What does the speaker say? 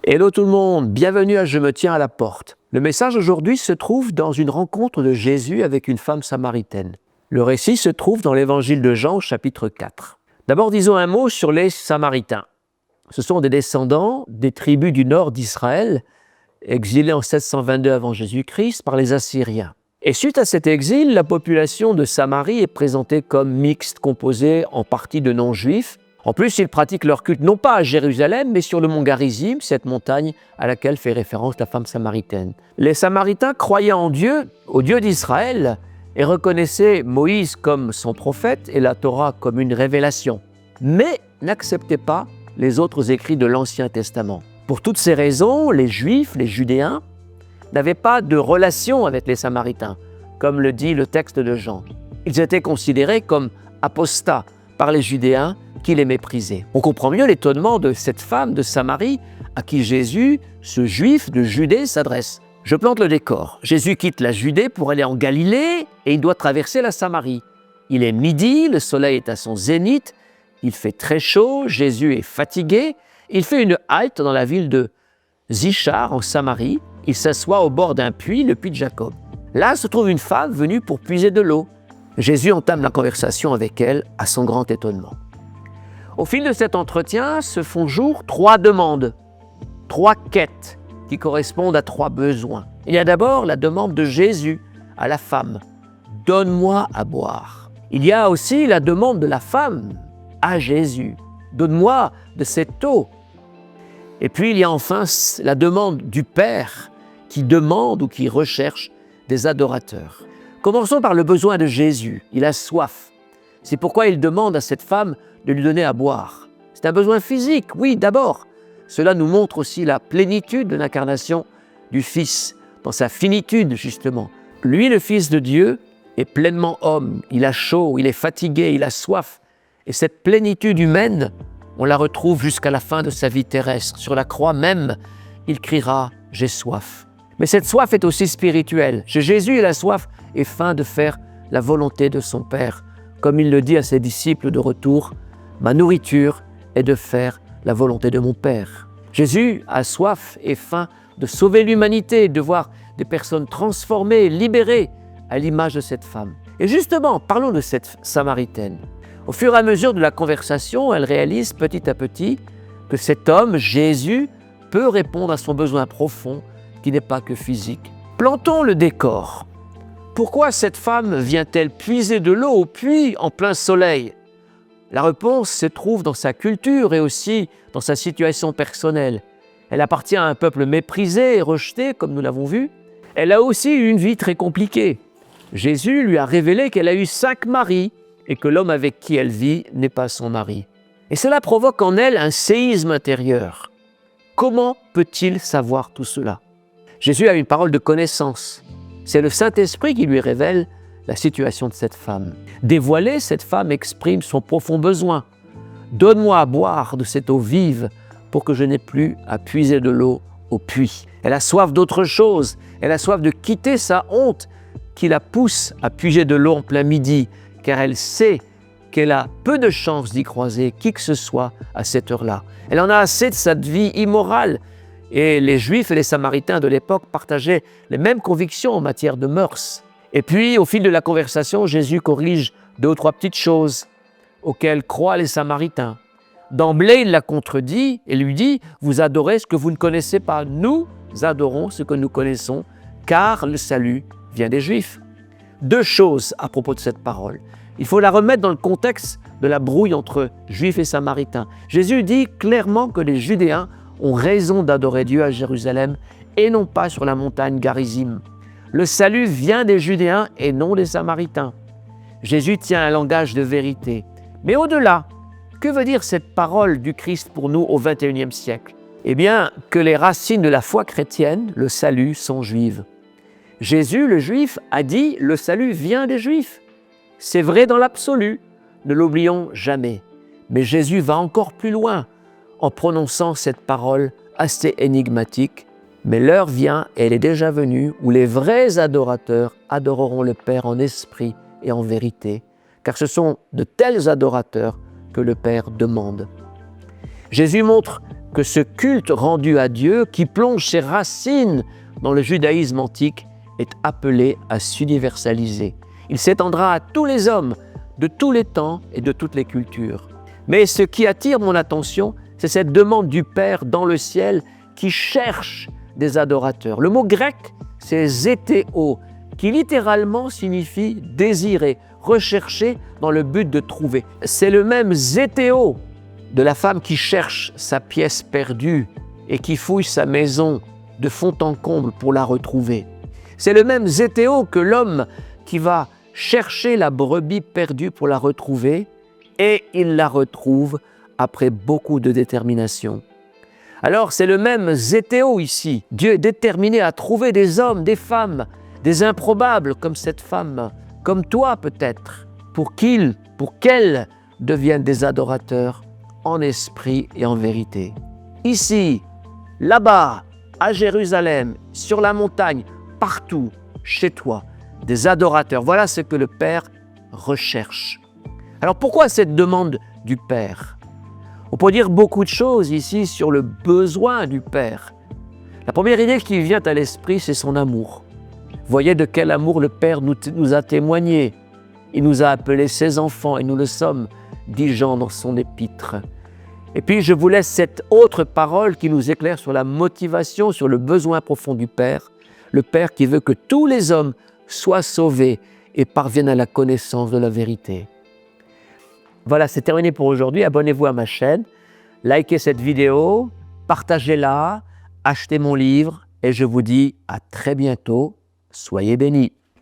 Hello tout le monde, bienvenue à Je me tiens à la porte. Le message aujourd'hui se trouve dans une rencontre de Jésus avec une femme samaritaine. Le récit se trouve dans l'évangile de Jean au chapitre 4. D'abord disons un mot sur les Samaritains. Ce sont des descendants des tribus du nord d'Israël, exilés en 722 avant Jésus-Christ par les Assyriens. Et suite à cet exil, la population de Samarie est présentée comme mixte, composée en partie de non-juifs. En plus, ils pratiquent leur culte non pas à Jérusalem, mais sur le mont Garizim, cette montagne à laquelle fait référence la femme samaritaine. Les Samaritains croyaient en Dieu, au Dieu d'Israël, et reconnaissaient Moïse comme son prophète et la Torah comme une révélation, mais n'acceptaient pas les autres écrits de l'Ancien Testament. Pour toutes ces raisons, les Juifs, les Judéens, n'avaient pas de relation avec les Samaritains, comme le dit le texte de Jean. Ils étaient considérés comme apostats par les Judéens qui les méprisaient. On comprend mieux l'étonnement de cette femme de Samarie à qui Jésus, ce Juif de Judée, s'adresse. Je plante le décor. Jésus quitte la Judée pour aller en Galilée et il doit traverser la Samarie. Il est midi, le soleil est à son zénith, il fait très chaud, Jésus est fatigué. Il fait une halte dans la ville de Zichar en Samarie. Il s'assoit au bord d'un puits, le puits de Jacob. Là se trouve une femme venue pour puiser de l'eau. Jésus entame la conversation avec elle à son grand étonnement. Au fil de cet entretien se font jour 3 demandes, 3 quêtes qui correspondent à 3 besoins. Il y a d'abord la demande de Jésus à la femme, « Donne-moi à boire ». Il y a aussi la demande de la femme à Jésus, « Donne-moi de cette eau ». Et puis il y a enfin la demande du Père qui demande ou qui recherche des adorateurs. Commençons par le besoin de Jésus. Il a soif. C'est pourquoi il demande à cette femme de lui donner à boire. C'est un besoin physique, oui, d'abord. Cela nous montre aussi la plénitude de l'incarnation du Fils, dans sa finitude, justement. Lui, le Fils de Dieu, est pleinement homme. Il a chaud, il est fatigué, il a soif. Et cette plénitude humaine, on la retrouve jusqu'à la fin de sa vie terrestre. Sur la croix même, il criera « J'ai soif ». Mais cette soif est aussi spirituelle. Chez Jésus, il a soif et faim de faire la volonté de son Père. Comme il le dit à ses disciples de retour, « Ma nourriture est de faire la volonté de mon Père ». Jésus a soif et faim de sauver l'humanité, de voir des personnes transformées, libérées à l'image de cette femme. Et justement, parlons de cette Samaritaine. Au fur et à mesure de la conversation, elle réalise petit à petit que cet homme, Jésus, peut répondre à son besoin profond qui n'est pas que physique. Plantons le décor. Pourquoi cette femme vient-elle puiser de l'eau au puits en plein soleil? La réponse se trouve dans sa culture et aussi dans sa situation personnelle. Elle appartient à un peuple méprisé et rejeté, comme nous l'avons vu. Elle a aussi eu une vie très compliquée. Jésus lui a révélé qu'elle a eu 5 maris et que l'homme avec qui elle vit n'est pas son mari. Et cela provoque en elle un séisme intérieur. Comment peut-il savoir tout cela? Jésus a une parole de connaissance. C'est le Saint-Esprit qui lui révèle la situation de cette femme. Dévoilée, cette femme exprime son profond besoin. « Donne-moi à boire de cette eau vive pour que je n'ai plus à puiser de l'eau au puits. » Elle a soif d'autre chose. Elle a soif de quitter sa honte qui la pousse à puiser de l'eau en plein midi, car elle sait qu'elle a peu de chances d'y croiser qui que ce soit à cette heure-là. Elle en a assez de cette vie immorale. Et les Juifs et les Samaritains de l'époque partageaient les mêmes convictions en matière de mœurs. Et puis, au fil de la conversation, Jésus corrige 2 ou 3 petites choses auxquelles croient les Samaritains. D'emblée, il la contredit et lui dit « Vous adorez ce que vous ne connaissez pas. Nous adorons ce que nous connaissons, car le salut vient des Juifs. » 2 choses à propos de cette parole. Il faut la remettre dans le contexte de la brouille entre Juifs et Samaritains. Jésus dit clairement que les Judéens ont raison d'adorer Dieu à Jérusalem et non pas sur la montagne Garizim. Le salut vient des Judéens et non des Samaritains. Jésus tient un langage de vérité. Mais au-delà, que veut dire cette parole du Christ pour nous au XXIe siècle? Eh bien, que les racines de la foi chrétienne, le salut, sont juives. Jésus, le Juif, a dit « Le salut vient des Juifs ». C'est vrai dans l'absolu, ne l'oublions jamais. Mais Jésus va encore plus loin en prononçant cette parole assez énigmatique. Mais l'heure vient, et elle est déjà venue, où les vrais adorateurs adoreront le Père en esprit et en vérité, car ce sont de tels adorateurs que le Père demande. Jésus montre que ce culte rendu à Dieu, qui plonge ses racines dans le judaïsme antique, est appelé à s'universaliser. Il s'étendra à tous les hommes, de tous les temps et de toutes les cultures. Mais ce qui attire mon attention, c'est cette demande du Père dans le ciel qui cherche des adorateurs. Le mot grec, c'est zétéo, qui littéralement signifie désirer, rechercher dans le but de trouver. C'est le même zétéo de la femme qui cherche sa pièce perdue et qui fouille sa maison de fond en comble pour la retrouver. C'est le même zétéo que l'homme qui va chercher la brebis perdue pour la retrouver, et il la retrouve après beaucoup de détermination. Alors c'est le même zétéo ici. Dieu est déterminé à trouver des hommes, des femmes, des improbables comme cette femme, comme toi peut-être, pour qu'elles deviennent des adorateurs en esprit et en vérité. Ici, là-bas, à Jérusalem, sur la montagne, partout, chez toi, des adorateurs. Voilà ce que le Père recherche. Alors pourquoi cette demande du Père? On peut dire beaucoup de choses ici sur le besoin du Père. La première idée qui vient à l'esprit, c'est son amour. Voyez de quel amour le Père nous a témoigné. Il nous a appelés ses enfants et nous le sommes, dit Jean dans son épître. Et puis je vous laisse cette autre parole qui nous éclaire sur la motivation, sur le besoin profond du Père. Le Père qui veut que tous les hommes soient sauvés et parviennent à la connaissance de la vérité. Voilà, c'est terminé pour aujourd'hui. Abonnez-vous à ma chaîne, likez cette vidéo, partagez-la, achetez mon livre et je vous dis à très bientôt. Soyez bénis.